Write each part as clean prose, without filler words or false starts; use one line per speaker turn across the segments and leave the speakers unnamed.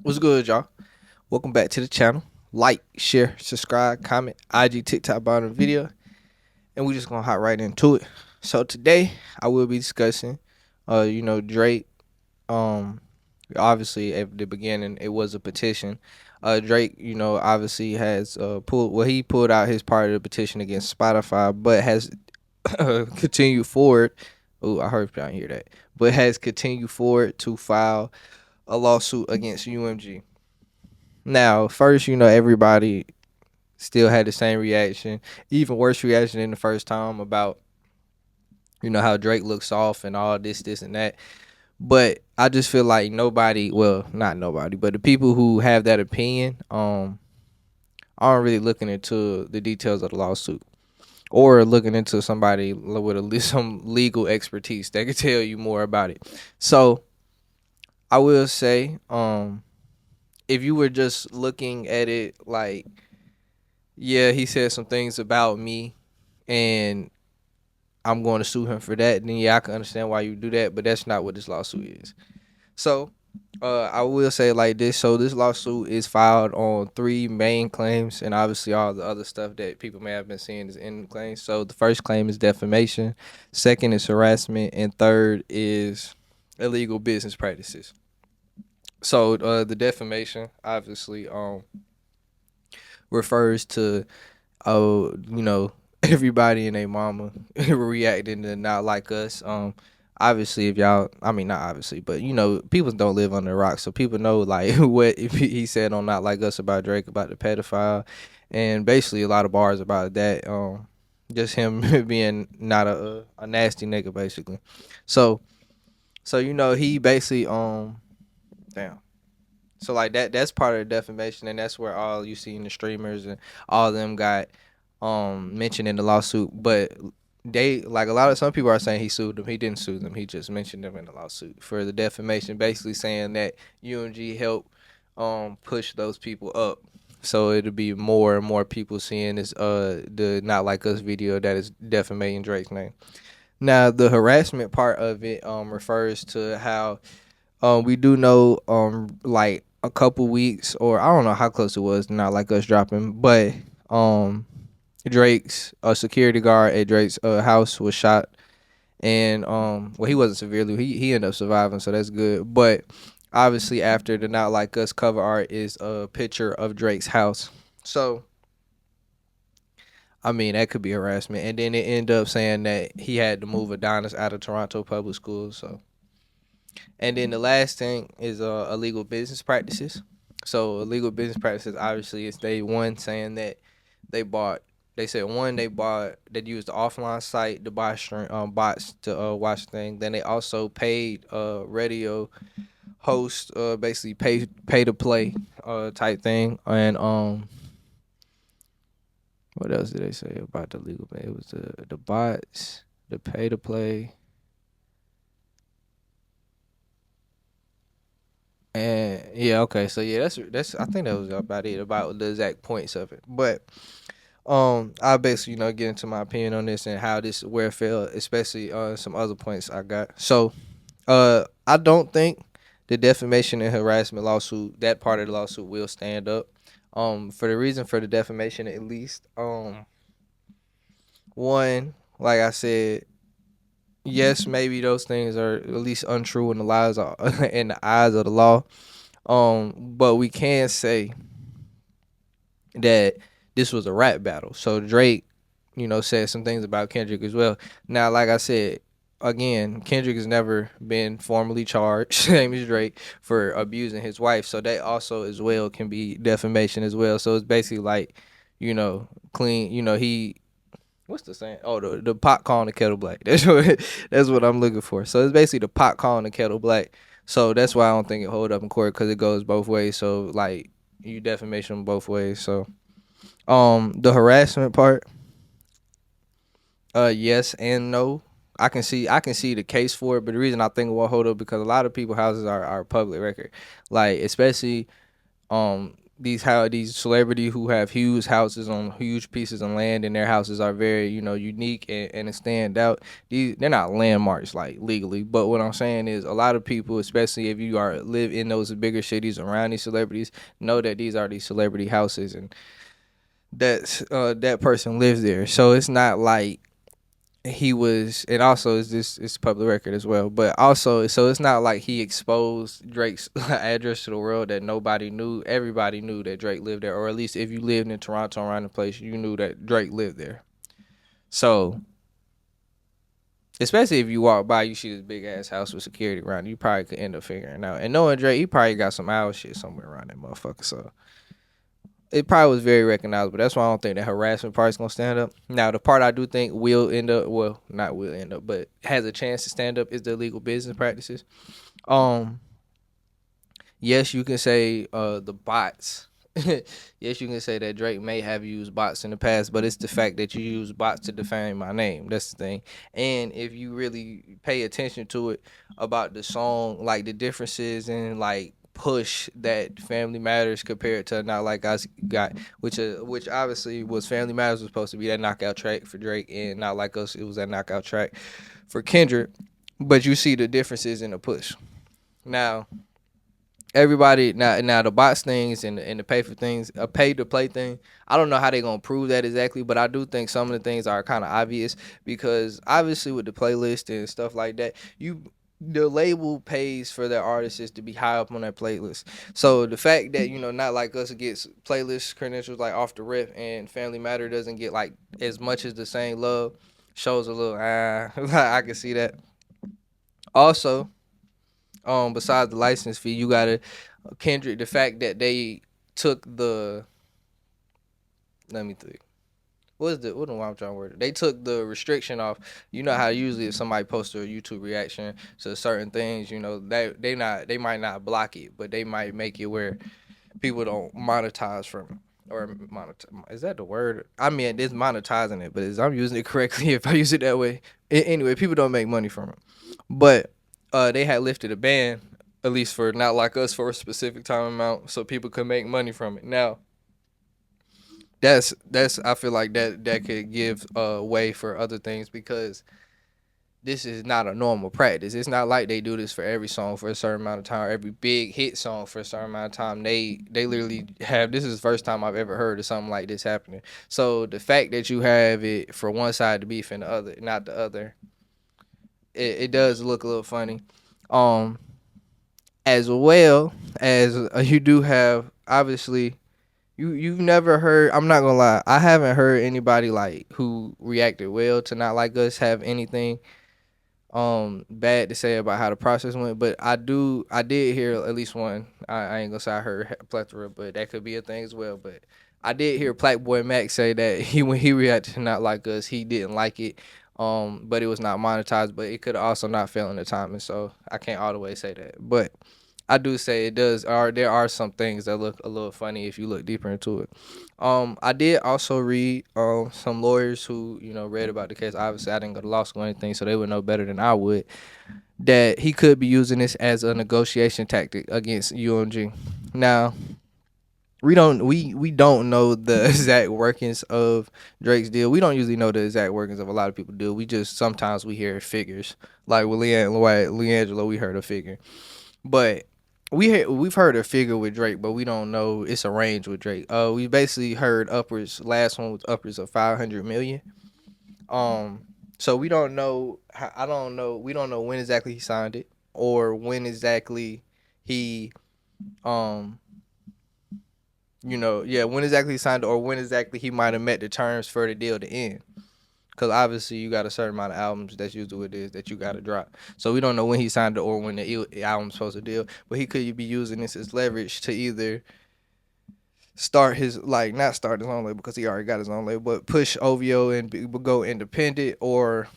What's good, y'all? Welcome back to the channel. Like, share, subscribe, comment, IG, TikTok bottom video, and we just gonna hop right into it. So today I will be discussing, Drake. Um, Obviously at the beginning it was a petition. Drake, obviously has pulled. Well, he pulled out his part of the petition against Spotify, but has continued forward. Oh, I heard y'all hear that. But has continued forward to file a lawsuit against UMG. Now, first, everybody still had the same reaction, even worse reaction than the first time about, how Drake looks soft and all this, and that. But I just feel like nobody, well, not nobody, but the people who have that opinion, aren't really looking into the details of the lawsuit or looking into somebody with some legal expertise that could tell you more about it. So I will say, if you were just looking at it like, yeah, he said some things about me and I'm going to sue him for that, then yeah, I can understand why you do that, but that's not what this lawsuit is. So, I will say it like this. So this lawsuit is filed on three main claims, and obviously all the other stuff that people may have been seeing is in the claims. So the first claim is defamation, second is harassment, and third is illegal business practices. So the defamation obviously refers to, everybody and their mama reacting to not like us. Obviously, if y'all, I mean, not obviously, but people don't live under a rock, so people know like what if he said on Not Like Us about Drake about the pedophile, and basically a lot of bars about that. Just him being not a nasty nigga, basically. So, he basically damn. So like that's part of the defamation, and that's where all you see in the streamers and all of them got mentioned in the lawsuit. But they, like, a lot of some people are saying he sued them. He didn't sue them. He just mentioned them in the lawsuit for the defamation, basically saying that UMG helped push those people up. So it'll be more and more people seeing this the Not Like Us video that is defamating Drake's name. Now the harassment part of it refers to how we do know, like a couple weeks, or I don't know how close it was, Not Like Us dropping, but Drake's a security guard at Drake's house was shot, and well, he wasn't severely. He ended up surviving, so that's good. But obviously, after the Not Like Us cover art is a picture of Drake's house, so I mean that could be harassment. And then it ended up saying that he had to move Adonis out of Toronto public schools, so. And then the last thing is illegal business practices. So illegal business practices obviously is they one saying that they bought. They said one they used the offline site to buy bots to watch things. Then they also paid radio host basically pay to play type thing. And what else did they say about the legal? It was the bots, the pay to play. And yeah, okay, so yeah, that's I think that was about it about the exact points of it. But I basically get into my opinion on this and how this where it fell, especially some other points I got. So I don't think the defamation and harassment lawsuit, that part of the lawsuit, will stand up. For the reason for the defamation, at least, one, like I said, yes, maybe those things are at least untrue in the lies in the eyes of the law. But we can say that this was a rap battle. So Drake, said some things about Kendrick as well. Now, like I said, again, Kendrick has never been formally charged, same as Drake, for abusing his wife. So that also as well can be defamation as well. So it's basically like, clean, he, what's the saying? Oh, the pot calling the kettle black. That's what I'm looking for. So it's basically the pot calling the kettle black. So that's why I don't think it hold up in court, because it goes both ways. So like you defamation both ways. So the harassment part, yes and no. I can see the case for it, but the reason I think it won't hold up because a lot of people houses are public record, like especially these celebrities who have huge houses on huge pieces of land, and their houses are very, unique and stand out. They're not landmarks like legally, but what I'm saying is a lot of people, especially if you are live in those bigger cities around these celebrities, know that these are these celebrity houses, and that person lives there. So it's not like he was, and also it's public record as well, but also, so it's not like he exposed Drake's address to the world that nobody knew. Everybody knew that Drake lived there, or at least if you lived in Toronto around the place, you knew that Drake lived there. So especially if you walk by, you see this big ass house with security around, you probably could end up figuring it out. And knowing Drake, he probably got some owl shit somewhere around that motherfucker. So it probably was very recognizable. That's why I don't think that harassment part's gonna stand up. Now, the part I do think will end up, well, not will end up, but has a chance to stand up is the illegal business practices. Um, yes, you can say the bots. Yes, you can say that Drake may have used bots in the past, but it's the fact that you use bots to defame my name. That's the thing. And if you really pay attention to it about the song, like the differences in like push that Family Matters compared to Not Like Us got, which obviously was Family Matters was supposed to be that knockout track for Drake, and Not Like Us, it was that knockout track for Kendrick. But you see the differences in the push. Now, everybody, now the bots things and the pay for things, a pay to play thing, I don't know how they gonna prove that exactly, but I do think some of the things are kind of obvious, because obviously with the playlist and stuff like that, the label pays for their artists to be high up on that playlist. So the fact that, Not Like Us gets playlist credentials like off the rip, and Family Matter doesn't get like as much as the same love, shows a little I can see that. Also, besides the license fee, you gotta Kendrick, the fact that they took the, let me think. What am I trying to word it? They took the restriction off. You know how usually if somebody posts a YouTube reaction to certain things, they might not block it, but they might make it where people don't monetize from it. Or monetize, is that the word? I mean, it's monetizing it, but I'm using it correctly if I use it that way. Anyway, people don't make money from it. But they had lifted a ban, at least for Not Like Us, for a specific time amount, so people could make money from it. Now, that's I feel like that could give way for other things, because this is not a normal practice. It's not like they do this for every song for a certain amount of time, every big hit song for a certain amount of time. They literally have, this is the first time I've ever heard of something like this happening. So the fact that you have it for one side to beef and the other, not the other, it does look a little funny. As well as you do have, obviously, you've never heard, I'm not gonna lie, I haven't heard anybody like who reacted well to Not Like Us have anything bad to say about how the process went. But I did hear at least one. I ain't gonna say I heard a plethora, but that could be a thing as well. But I did hear Blackboy Mac say that when he reacted to Not Like Us, he didn't like it. But it was not monetized, but it could also not fail in the timing, so I can't all the way say that. But I do say it does. There are some things that look a little funny if you look deeper into it. I did also read some lawyers who read about the case. Obviously, I didn't go to law school or anything, so they would know better than I would, that he could be using this as a negotiation tactic against UMG. Now, we don't know the exact workings of Drake's deal. We don't usually know the exact workings of a lot of people's deal. We just sometimes we hear figures. Like with Leangelo, we heard a figure, but we've heard a figure with Drake, but we don't know it's a range with Drake. We basically heard upwards. Last one was upwards of 500 million. So we don't know. I don't know. We don't know when exactly he signed it, or when exactly he when exactly he signed it, or when exactly he might have met the terms for the deal to end. Because obviously you got a certain amount of albums, that's usually what it is, that you got to drop. So we don't know when he signed it or when the album's supposed to deal. But he could be using this as leverage to either start his, like, not start his own label because he already got his own label, but push OVO and go independent. Or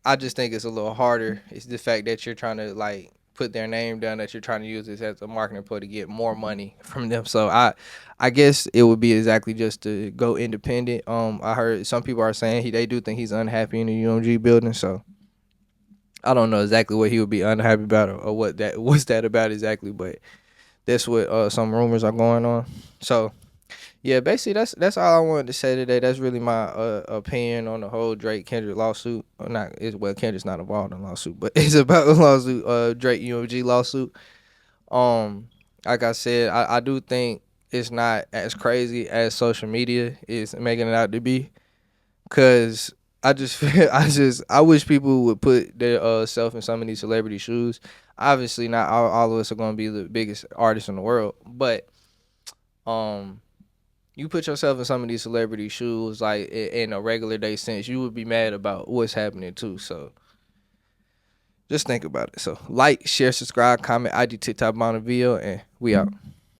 I just think it's a little harder. It's the fact that you're trying to, like, put their name down, that you're trying to use this as a marketing ploy to get more money from them. So I guess it would be exactly just to go independent. I heard some people are saying they do think he's unhappy in the UMG building. So I don't know exactly what he would be unhappy about, or what's that about exactly, but that's what some rumors are going on. So yeah, basically that's all I wanted to say today. That's really my opinion on the whole Drake Kendrick lawsuit. Or not, Kendrick's not involved in the lawsuit, but it's about the lawsuit, Drake UMG lawsuit. Um, like I said, I do think it's not as crazy as social media is making it out to be. Cause I just feel, I wish people would put their self in some of these celebrity shoes. Obviously, not all of us are gonna be the biggest artists in the world, but um, you put yourself in some of these celebrity shoes, like in a regular day sense, you would be mad about what's happening too. So just think about it. So like, share, subscribe, comment, IG, TikTok, on the video, and we out.